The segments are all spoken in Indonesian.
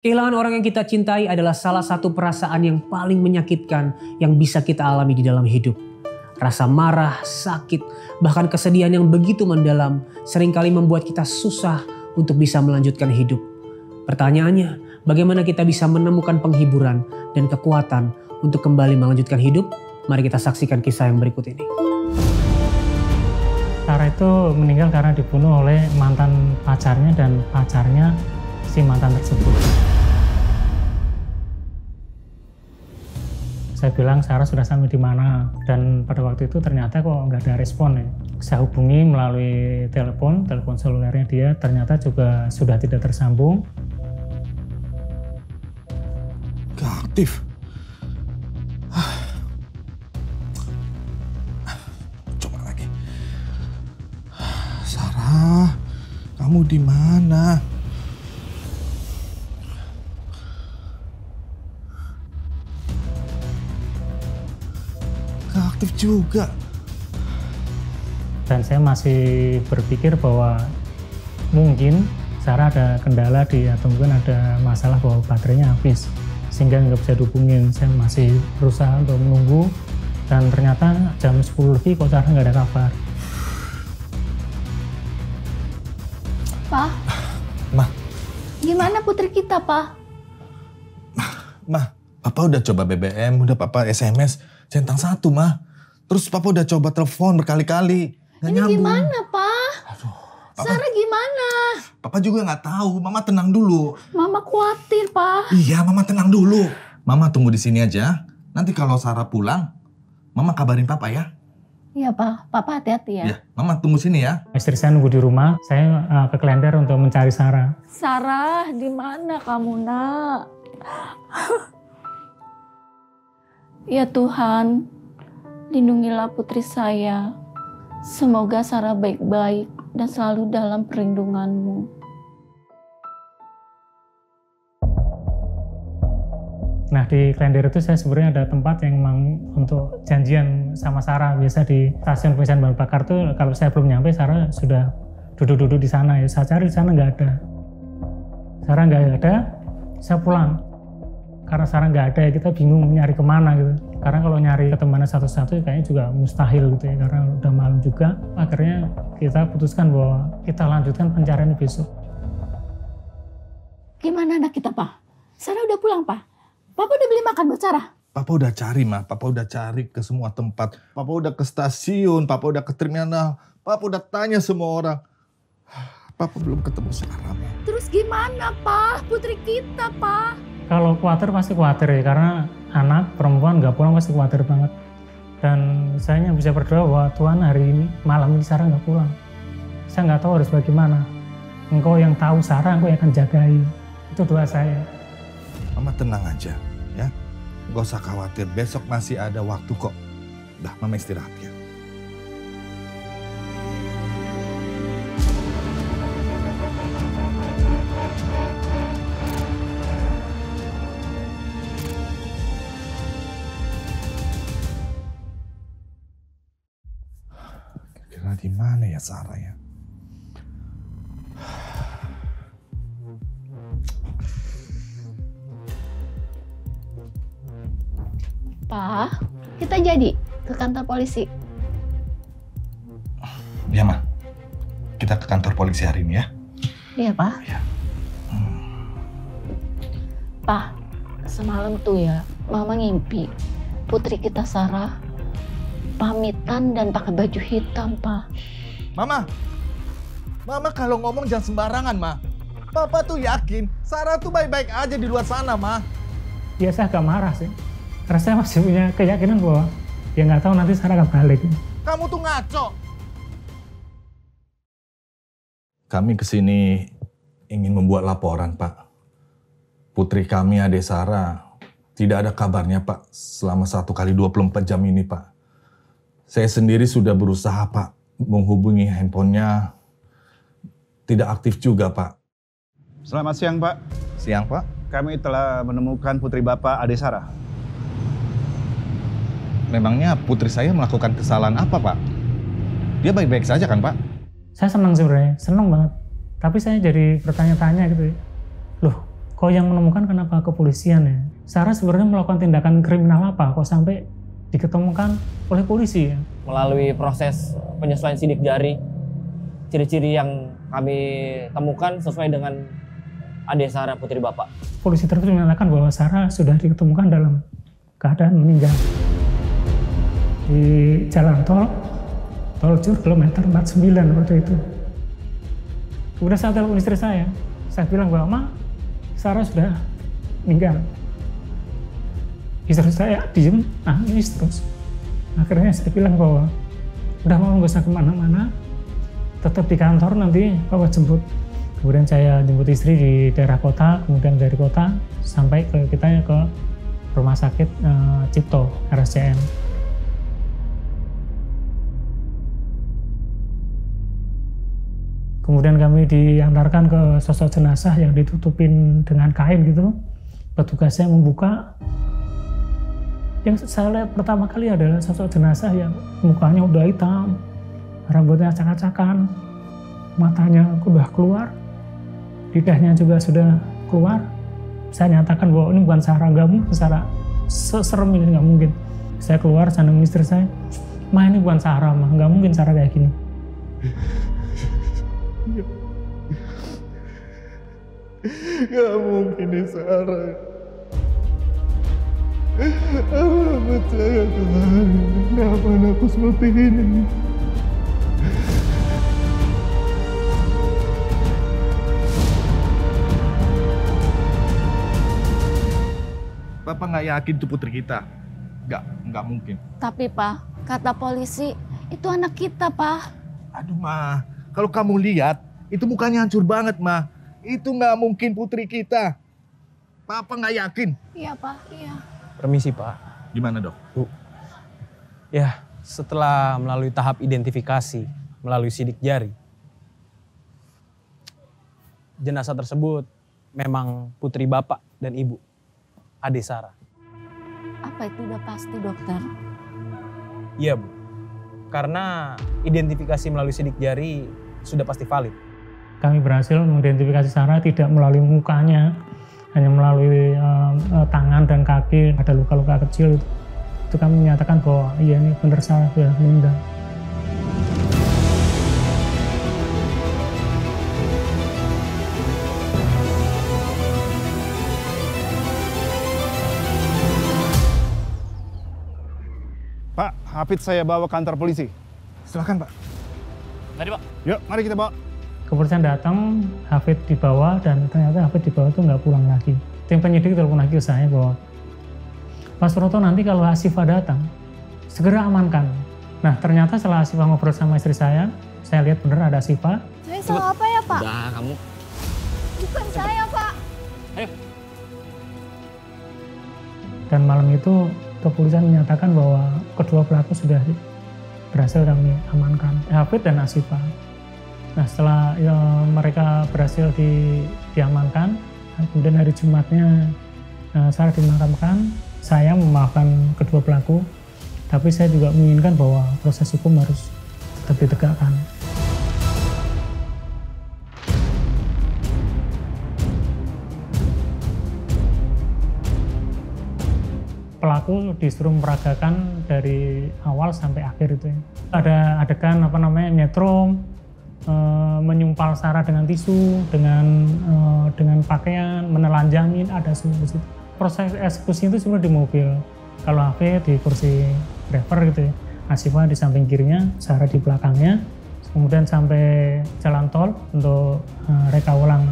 Kehilangan orang yang kita cintai adalah salah satu perasaan yang paling menyakitkan yang bisa kita alami di dalam hidup. Rasa marah, sakit, bahkan kesedihan yang begitu mendalam seringkali membuat kita susah untuk bisa melanjutkan hidup. Pertanyaannya, bagaimana kita bisa menemukan penghiburan dan kekuatan untuk kembali melanjutkan hidup? Mari kita saksikan kisah yang berikut ini. Sarah itu meninggal karena dibunuh oleh mantan pacarnya dan pacarnya si mantan tersebut. Saya bilang Sarah sudah sampai di mana, dan pada waktu itu ternyata kok nggak ada respon ya. Saya hubungi melalui telepon selulernya dia, ternyata juga sudah tidak tersambung. Gak aktif. Coba lagi. Sarah, kamu di mana? Gak aktif juga. Dan saya masih berpikir bahwa mungkin Sarah ada kendala atau mungkin ada masalah bahwa baterainya habis sehingga nggak bisa dihubungin. Saya masih berusaha untuk menunggu dan ternyata jam 10 lebih kok Sarah nggak ada kabar. Pak, Ma, gimana putri kita, Pak? Ma, Papa udah coba BBM, udah Papa SMS, centang 1, Ma. Terus Papa udah coba telepon berkali-kali, nggak nyambung. Gimana, Pak? Aduh, Papa, Sarah gimana? Papa juga nggak tahu. Mama tenang dulu. Mama khawatir, Pak. Iya, Mama tenang dulu. Mama tunggu di sini aja. Nanti kalau Sarah pulang, Mama kabarin Papa ya. Iya, Pak. Papa hati-hati ya. Iya, Mama tunggu sini ya. Istri saya nunggu di rumah, saya ke Klender untuk mencari Sarah. Sarah, di mana kamu, Nak? Ya Tuhan, lindungilah putri saya. Semoga Sarah baik-baik dan selalu dalam perlindungan-Mu. Nah di Klender itu saya sebenarnya ada tempat yang memang untuk janjian sama Sarah. Biasa di stasiun pengisian bahan bakar tuh kalau saya belum nyampe Sarah sudah duduk-duduk di sana. Ya saya cari di sana nggak ada. Sarah nggak ada, saya pulang. Karena Sarah nggak ada ya kita bingung nyari kemana gitu. Karena kalau nyari ke temannya satu-satu kayaknya juga mustahil gitu ya. Karena udah malam juga. Akhirnya kita putuskan bahwa kita lanjutkan pencarian besok. Gimana anak kita, Pak? Sarah udah pulang, Pak? Papa udah beli makan buat Sarah? Papa udah cari, Ma. Papa udah cari ke semua tempat. Papa udah ke stasiun, Papa udah ke terminal. Papa udah tanya semua orang. Papa belum ketemu Sarah, Ma. Terus gimana, Pak? Putri kita, Pak? Kalau khawatir pasti khawatir ya. Karena anak perempuan nggak pulang pasti khawatir banget. Dan saya hanya bisa berdoa bahwa Tuhan hari ini, malam ini Sarah nggak pulang. Saya nggak tahu harus bagaimana. Engkau yang tahu Sarah, Engkau yang akan jagain. Itu doa saya. Mama tenang aja, ya. Gak usah khawatir, besok masih ada waktu kok. Dah, Mama istirahat ya. Kira-kira di mana ya Sarah ya? Pak, kita jadi ke kantor polisi. Ya, Ma. Kita ke kantor polisi hari ini ya. Iya, Pak. Ya. Pak, semalam tuh ya, Mama ngimpi putri kita Sarah pamitan dan pakai baju hitam, Pak. Mama kalau ngomong jangan sembarangan, Ma. Papa tuh yakin Sarah tuh baik-baik aja di luar sana, Ma. Ya saya agak marah sih. Karena saya masih punya keyakinan bahwa ya nggak tahu nanti Sarah akan balik. Kamu tuh ngaco. Kami kesini ingin membuat laporan, Pak. Putri kami, Ade Sarah, tidak ada kabarnya, Pak, selama 1x24 jam ini, Pak. Saya sendiri sudah berusaha, Pak, menghubungi handphonenya. Tidak aktif juga, Pak. Selamat siang, Pak. Siang, Pak. Kami telah menemukan putri Bapak, Ade Sarah. Memangnya putri saya melakukan kesalahan apa, Pak? Dia baik-baik saja kan, Pak? Saya senang sebenarnya, senang banget. Tapi saya jadi bertanya-tanya gitu ya. Loh, kok yang menemukan kenapa kepolisian ya? Sarah sebenarnya melakukan tindakan kriminal apa kok sampai diketemukan oleh polisi ya? Melalui proses penyesuaian sidik jari, ciri-ciri yang kami temukan sesuai dengan Ade Sarah putri Bapak. Polisi tersebut menyatakan bahwa Sarah sudah ditemukan dalam keadaan meninggal di jalan tol Cur kilometer 49 waktu itu. Kemudian saat telepon istri saya bilang bahwa Ma, Sarah sudah meninggal. Istri saya diem, nangis terus. Akhirnya saya bilang bahwa udah mau nggak usah kemana-mana, tetap di kantor nanti Bapak jemput. Kemudian saya jemput istri di daerah kota, kemudian dari kota sampai ke rumah sakit Cipto RSCM. Kemudian kami diantarkan ke sosok jenazah yang ditutupin dengan kain gitu. Petugasnya membuka. Yang saya lihat pertama kali adalah sosok jenazah yang mukanya udah hitam, rambutnya acak-acakan, matanya udah keluar, lidahnya juga sudah keluar. Saya nyatakan bahwa ini bukan Sarah, nggak mungkin Sarah, serem ini nggak mungkin. Saya keluar, sana istri saya, Ma ini bukan Sarah, Ma, nggak mungkin Sarah kayak gini. Gak mungkin ini Sarah. Aku percaya Tuhan. Kenapa aku seperti ini? Papa nggak yakin itu putri kita. Nggak mungkin. Tapi Pak, kata polisi, itu anak kita Pak. Aduh Ma, kalau kamu lihat, itu mukanya hancur banget Ma. Itu nggak mungkin putri kita. Papa nggak yakin. Iya Pak, iya. Permisi Pak. Gimana Dok? Bu. Ya, setelah melalui tahap identifikasi, melalui sidik jari, jenazah tersebut memang putri Bapak dan Ibu, Ade Sarah. Apa itu udah pasti dokter? Iya Bu, karena identifikasi melalui sidik jari sudah pasti valid. Kami berhasil mengidentifikasi Sarah tidak melalui mukanya, hanya melalui tangan dan kaki, ada luka-luka kecil. Itu kami menyatakan bahwa iya ini benar Sarah sudah meninggal. Pak, Hafid saya bawa kantor polisi. Silakan Pak. Tadi Pak. Yuk, mari kita bawa. Kepolisian datang, Hafid dibawa dan ternyata Hafid dibawa itu nggak pulang lagi. Tim penyidik telepon lagi ke saya bahwa Pak Suroto nanti kalau Asifah datang, segera amankan. Nah ternyata setelah Asifah ngobrol sama istri saya lihat bener ada Asifah. Saya salah apa ya Pak? Udah kamu. Bukan saya Pak. Ayo. Dan malam itu kepolisian menyatakan bahwa kedua pelaku sudah berhasil kami amankan, Hafid dan Asifah. Nah setelah mereka berhasil diamankan, kemudian hari Jumatnya Sarah dimakamkan, saya memaafkan kedua pelaku, tapi saya juga menginginkan bahwa proses hukum harus tetap ditegakkan. Pelaku disuruh meragakan dari awal sampai akhir itu ya. Ada adegan nyetrum, menyumpal Sarah dengan tisu, dengan pakaian, menelanjangin, ada semua di situ. Proses eksekusi itu sebenarnya di mobil. Kalau Hafid di kursi driver gitu ya, Asifah di samping kirinya, Sarah di belakangnya. Kemudian sampai jalan tol untuk reka ulang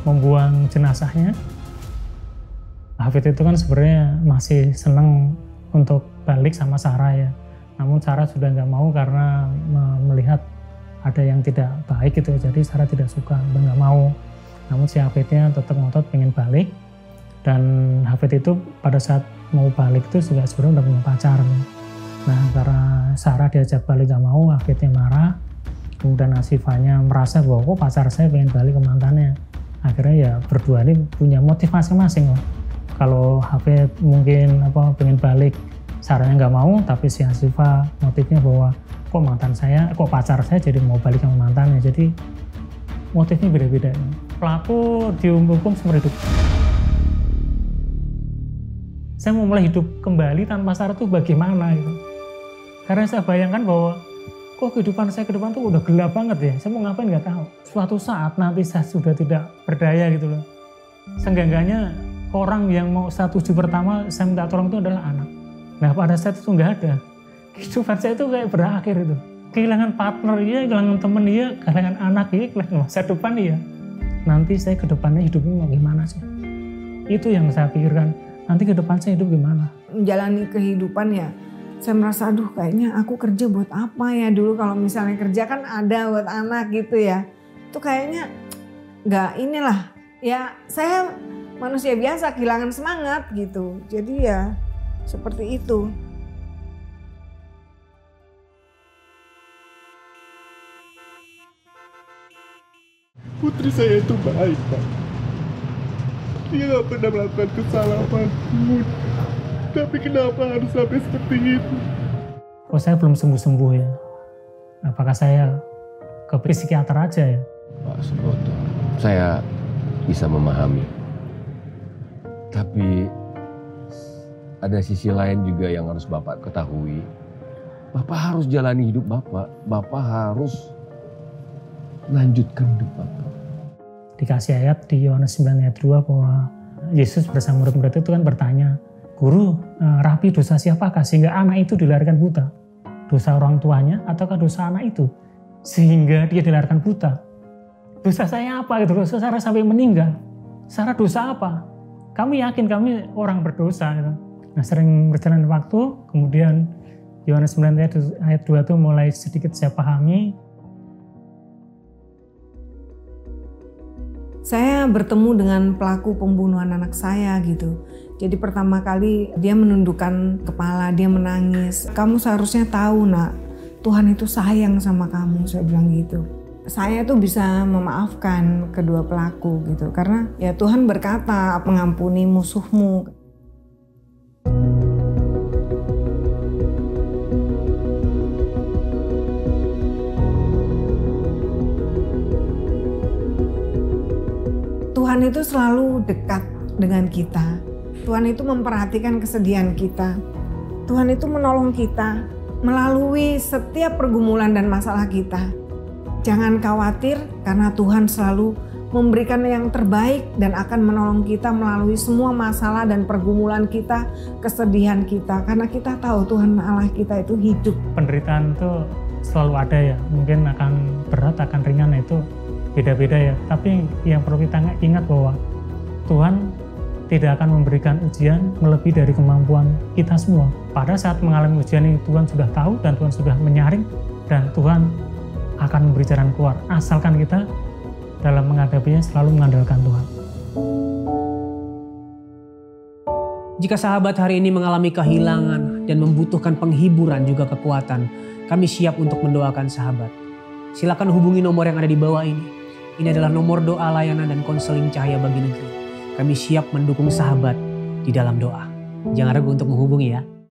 membuang jenazahnya. Hafid itu kan sebenarnya masih senang untuk balik sama Sarah ya. Namun Sarah sudah nggak mau karena melihat ada yang tidak baik gitu ya. Jadi Sarah tidak suka dan nggak mau. Namun si Hafidnya tetap ngotot pengen balik. Dan Hafid itu pada saat mau balik itu juga sebenarnya udah punya pacar. Nah karena Sarah diajak balik nggak mau, Hafidnya marah. Kemudian Asifahnya merasa bahwa kok pacar saya pengen balik ke mantannya. Akhirnya ya berdua ini punya motif masing-masing loh. Kalau Hafid mungkin pengen balik, Sarahnya nggak mau, tapi si Asifah motifnya bahwa kok pacar saya jadi mau balik sama mantannya. Jadi motifnya beda-beda. Pelaku dihukum seumur hidup. saya mau mulai hidup kembali tanpa Sarah tuh bagaimana gitu. Karena saya bayangkan bahwa kok kehidupan saya ke depan tuh udah gelap banget ya. Saya mau ngapain nggak tahu. Suatu saat nanti saya sudah tidak berdaya gitu loh. Seenggaknya orang yang mau saya tuju pertama saya minta tolong itu adalah anak. Nah pada saat itu nggak ada. Kehidupan saya itu kayak berakhir itu. Kehilangan partner iya, kehilangan teman iya, kehilangan anak iya, kehilangan masa depan iya. Nanti saya ke depannya hidupnya mau gimana sih? Itu yang saya pikirkan. Nanti ke depan saya hidup gimana? Menjalani kehidupan ya, saya merasa aduh kayaknya aku kerja buat apa ya. Dulu kalau misalnya kerja kan ada buat anak gitu ya. Itu kayaknya nggak inilah. Ya saya manusia biasa kehilangan semangat gitu. Jadi ya seperti itu. Putri saya itu baik, Pak. Dia gak pernah melakukan kesalahan pun. Tapi kenapa harus sampai seperti itu? Oh saya belum sembuh-sembuh ya. Apakah saya ke psikiater aja ya? Pak Suboto, saya bisa memahami. Tapi ada sisi lain juga yang harus Bapak ketahui. Bapak harus jalani hidup Bapak. Bapak harus lanjutkan hidup Bapak. Dikasih ayat di Yohanes 9 ayat 2 bahwa Yesus bersama murid-murid itu kan bertanya, Guru, rapi dosa siapakah sehingga anak itu dilahirkan buta? Dosa orang tuanya ataukah dosa anak itu? Sehingga dia dilahirkan buta. Dosa saya apa gitu? Dosa Sarah sampai meninggal. Sarah dosa apa? Kami yakin kami orang berdosa gitu. Nah sering berjalan waktu, kemudian Yohanes 9 ayat 2 itu mulai sedikit saya pahami. Saya bertemu dengan pelaku pembunuhan anak saya gitu. Jadi pertama kali dia menundukkan kepala, dia menangis. Kamu seharusnya tahu nak, Tuhan itu sayang sama kamu, saya bilang gitu. Saya tuh bisa memaafkan kedua pelaku gitu. Karena ya Tuhan berkata, mengampuni musuhmu. Tuhan itu selalu dekat dengan kita. Tuhan itu memperhatikan kesedihan kita. Tuhan itu menolong kita melalui setiap pergumulan dan masalah kita. Jangan khawatir karena Tuhan selalu memberikan yang terbaik dan akan menolong kita melalui semua masalah dan pergumulan kita, kesedihan kita. Karena kita tahu Tuhan Allah kita itu hidup. Penderitaan itu selalu ada ya. Mungkin akan berat, akan ringan itu beda-beda ya, tapi yang perlu kita ingat bahwa Tuhan tidak akan memberikan ujian melebihi dari kemampuan kita semua. Pada saat mengalami ujian ini Tuhan sudah tahu dan Tuhan sudah menyaring dan Tuhan akan memberi jalan keluar. Asalkan kita dalam menghadapinya selalu mengandalkan Tuhan. Jika sahabat hari ini mengalami kehilangan dan membutuhkan penghiburan juga kekuatan, kami siap untuk mendoakan sahabat. Silakan hubungi nomor yang ada di bawah ini. Ini adalah nomor doa layanan dan konseling Cahaya Bagi Negeri. Kami siap mendukung sahabat di dalam doa. Jangan ragu untuk menghubungi ya.